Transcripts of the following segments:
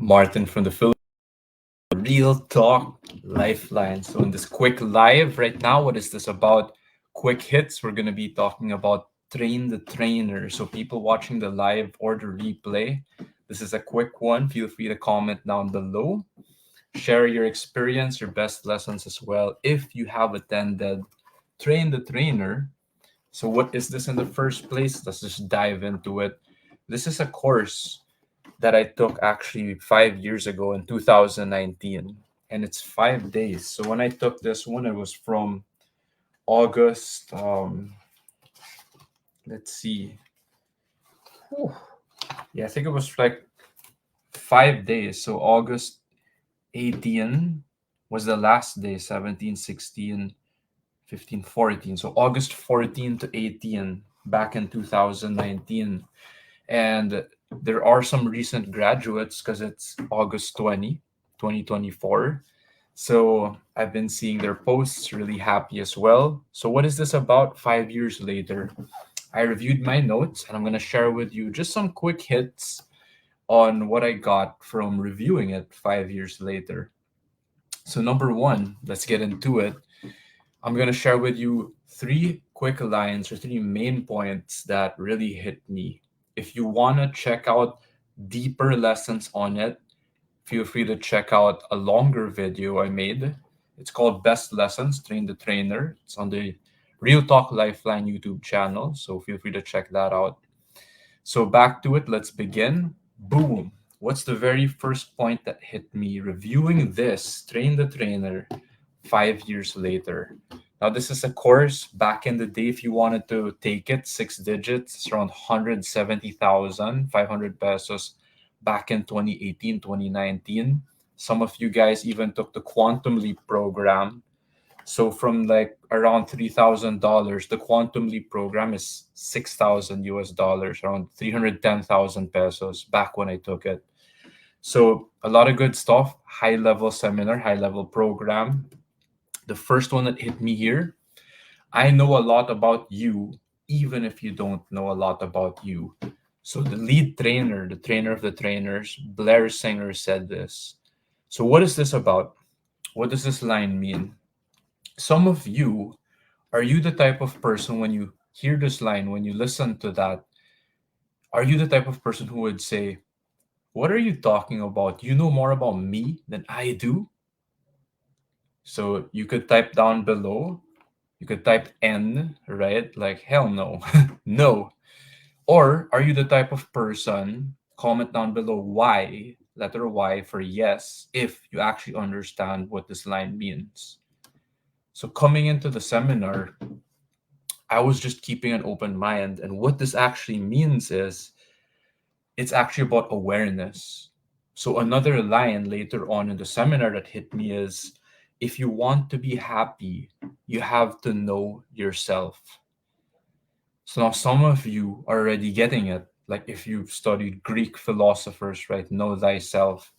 Martin from the Philippines. Real Talk Lifeline. So, in this quick live right now, what is this about? Quick hits. We're going to be talking about Train the Trainer. So, people watching the live or the replay, this is a quick one. Feel free to comment down below. Share your experience, your best lessons as well. If you have attended Train the Trainer. So, what is this in the first place? Let's just dive into it. This is a course that I took actually 5 years ago in 2019, and it's 5 days. So when I took this one, it was from August. Let's see. Whew. Yeah, I think it was like 5 days. So August 18 was the last day, 17, 16, 15, 14. So August 14 to 18 back in 2019. And there are some recent graduates because it's August 2024. So I've been seeing their posts, really happy as well. So, what is this about 5 years later? I reviewed my notes and I'm going to share with you just some quick hits on what I got from reviewing it 5 years later. So, number one, let's get into it. I'm going to share with you three quick lines or three main points that really hit me. If you want to check out deeper lessons on it, feel free to check out a longer video I made. It's called Best Lessons, Train the Trainer. It's on the Real Talk Lifeline YouTube channel, so feel free to check that out. So back to it, let's begin. Boom. What's the very first point that hit me reviewing this, Train the Trainer, 5 years later? Now, this is a course back in the day. If you wanted to take it, 6 digits, it's around 170,500 pesos back in 2018, 2019. Some of you guys even took the Quantum Leap program. So from like around $3,000, the Quantum Leap program is 6,000 US dollars, around 310,000 pesos back when I took it. So a lot of good stuff, high level seminar, high level program. The first one that hit me here, I know a lot about you, even if you don't know a lot about you. So the lead trainer, the trainer of the trainers, Blair Singer said this. So what is this about? What does this line mean? Some of you, are you the type of person when you hear this line, when you listen to that, are you the type of person who would say, what are you talking about? You know more about me than I do? So you could type down below. You could type N, right? Like, hell no. No. Or are you the type of person, comment down below Y, letter Y for yes, if you actually understand what this line means. So coming into the seminar, I was just keeping an open mind. And what this actually means is it's actually about awareness. So another line later on in the seminar that hit me is if you want to be happy, you have to know yourself. So now some of you are already getting it. Like if you've studied Greek philosophers, right? Know thyself.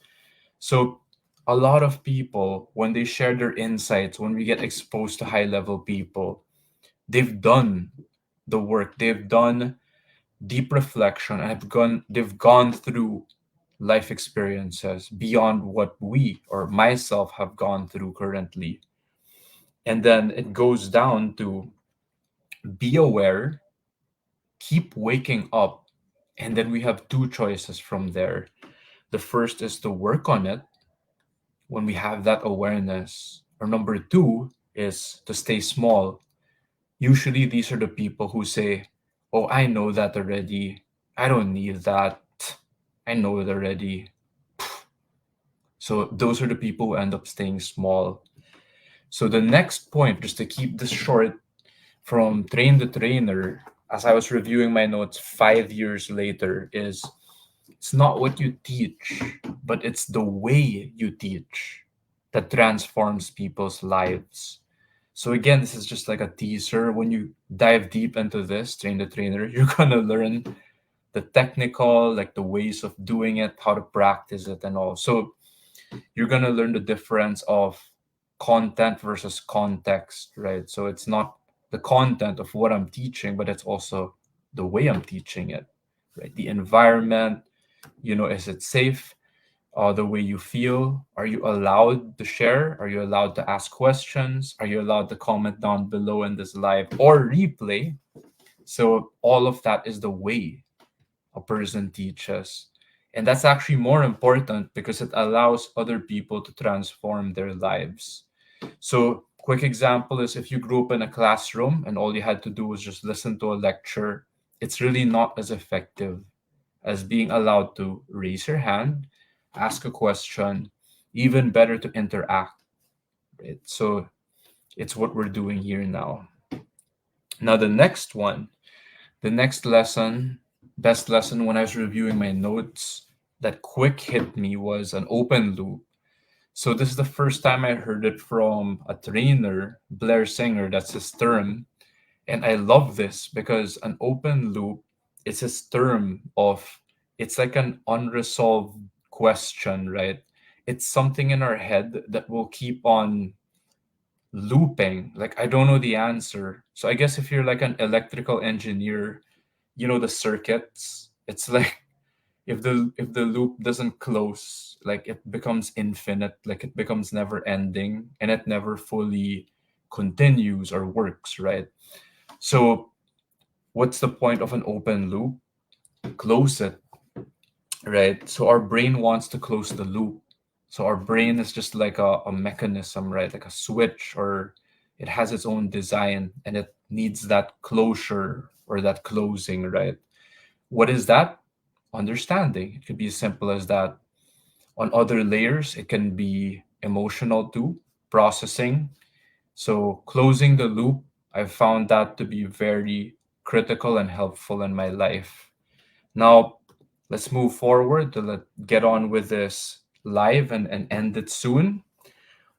So a lot of people, when they share their insights, when we get exposed to high level people, they've done the work, they've done deep reflection, and they've gone through life experiences beyond what we or myself have gone through currently. And then it goes down to be aware, keep waking up, and then we have two choices from there. The first is to work on it when we have that awareness, or number two is to stay small. Usually these are the people who say, oh, I know that already, I don't need that, I know it already. So those are the people who end up staying small. So the next point, just to keep this short, from Train the Trainer, as I was reviewing my notes 5 years later, is it's not what you teach, but it's the way you teach that transforms people's lives. So again, this is just like a teaser. When you dive deep into this, Train the Trainer, you're gonna learn the technical, like the ways of doing it, how to practice it, and all. So you're gonna learn the difference of content versus context, right? So it's not the content of what I'm teaching, but it's also the way I'm teaching it, right? The environment, is it safe? the way you feel? Are you allowed to share? Are you allowed to ask questions? Are you allowed to comment down below in this live or replay? So, all of that is the way a person teaches. And that's actually more important because it allows other people to transform their lives. So, quick example is if you grew up in a classroom and all you had to do was just listen to a lecture, it's really not as effective as being allowed to raise your hand, ask a question, even better to interact. Right? So, it's what we're doing here now. Now, the next lesson, best lesson when I was reviewing my notes that quick hit me was an open loop. So this is the first time I heard it from a trainer, Blair Singer, that's his term. And I love this because an open loop is his term of it's like an unresolved question, right? It's something in our head that will keep on looping. Like I don't know the answer. So I guess if you're like an electrical engineer, you know the circuits. It's like if the loop doesn't close, like it becomes infinite, like it becomes never ending and it never fully continues or works, right? So what's the point of an open loop? Close it, right? So our brain wants to close the loop. So our brain is just like a mechanism, right? Like a switch, or it has its own design and it needs that closure or that closing, right? What is that? Understanding. It could be as simple as that. On other layers, it can be emotional too, processing. So closing the loop, I found that to be very critical and helpful in my life. Now, let's move forward to get on with this live and end it soon.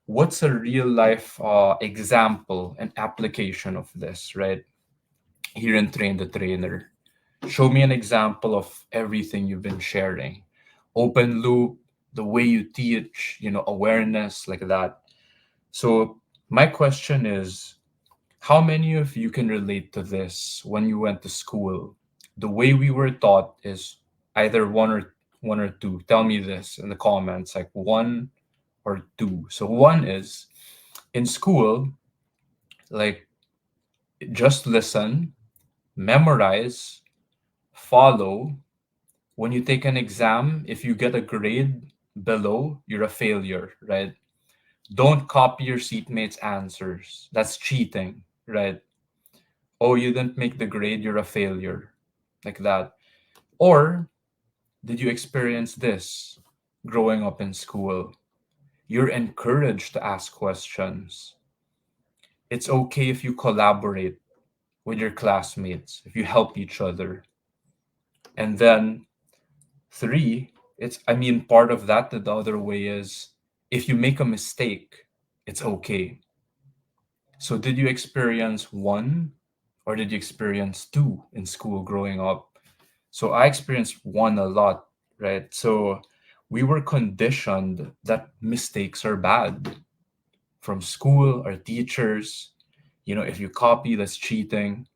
What's a real life example and application of this, right? Here in Train the Trainer. Show me an example of everything you've been sharing. Open loop, the way you teach, awareness like that. So, my question is how many of you can relate to this when you went to school? The way we were taught is either one or two. Tell me this in the comments, like one or two. So one is in school, like just listen, memorize, follow. When you take an exam, if you get a grade below, you're a failure, right? Don't copy your seatmates' answers. That's cheating, right? Oh, you didn't make the grade, you're a failure, like that. Or did you experience this growing up in school? You're encouraged to ask questions. It's okay if you collaborate with your classmates, if you help each other. And then three, part of that, the other way is if you make a mistake, it's okay. So, did you experience one or did you experience two in school growing up? So, I experienced one a lot, right? So, we were conditioned that mistakes are bad from school or teachers. If you copy, that's cheating.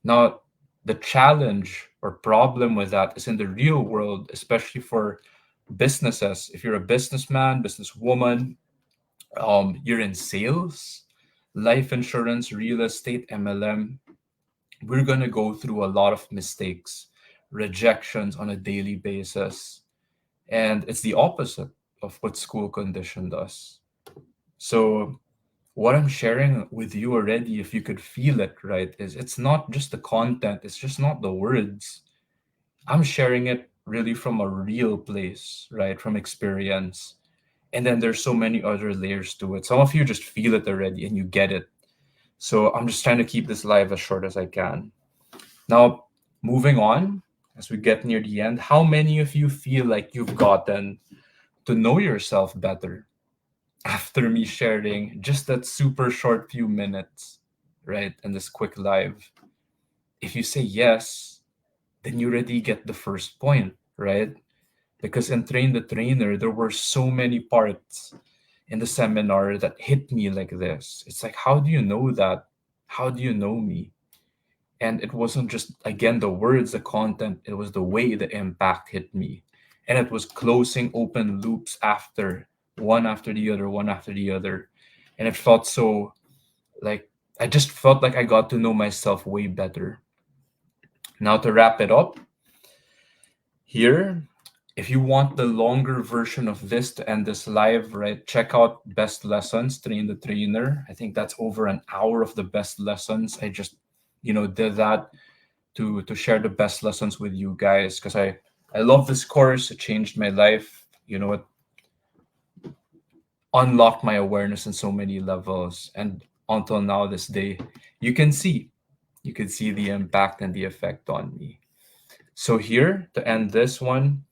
Now, the challenge or problem with that is in the real world, especially for businesses. If you're a businessman, businesswoman, you're in sales, life insurance, real estate, MLM, we're going to go through a lot of mistakes, rejections on a daily basis. And it's the opposite of what school conditioned us. So, what I'm sharing with you already, if you could feel it, right, is it's not just the content, it's just not the words. I'm sharing it really from a real place, right, from experience. And then there's so many other layers to it. Some of you just feel it already and you get it. So I'm just trying to keep this live as short as I can. Now, moving on, as we get near the end, how many of you feel like you've gotten to know yourself better after me sharing just that super short few minutes, right, in this quick live? If you say yes, then you already get the first point, right? Because in Train the Trainer, there were so many parts in the seminar that hit me like this. It's like, how do you know that? How do you know me? And it wasn't just, again, the words, the content, it was the way the impact hit me. and it was closing open loops after the other, one after the other. And it felt so like I just felt like I got to know myself way better. Now, to wrap it up, here, if you want the longer version of this to end this live, right, check out Best Lessons, Train the Trainer. I think that's over an hour of the best lessons. I just, did that to share the best lessons with you guys because I love this course. It changed my life. It unlocked my awareness in so many levels. And until now, this day, you can see, you can see the impact and the effect on me. So here to end this one,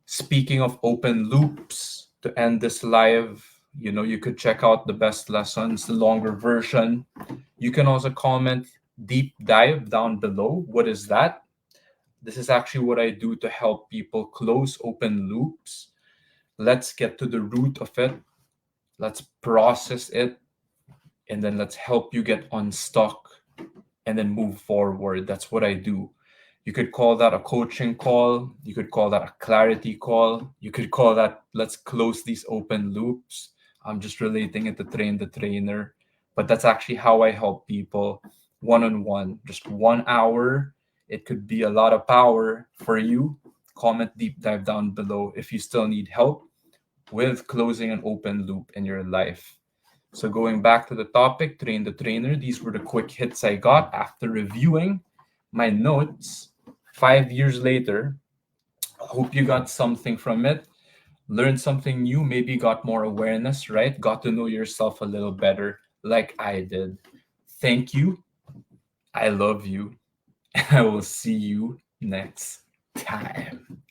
speaking of open loops, to end this live, you could check out the best lessons, the longer version. You can also comment deep dive down below. What is that? This is actually what I do to help people close open loops. Let's get to the root of it. Let's process it, and then let's help you get unstuck and then move forward. That's what I do. You could call that a coaching call. You could call that a clarity call. You could call that let's close these open loops. I'm just relating it to train the trainer. But that's actually how I help people one on one, just 1 hour. It could be a lot of power for you. Comment deep dive down below if you still need help with closing an open loop in your life. So going back to the topic, train the trainer, these were the quick hits I got after reviewing my notes 5 years later. Hope you got something from it, learned something new, maybe got more awareness, right? Got to know yourself a little better, like I did. Thank you. I love you. I will see you next time.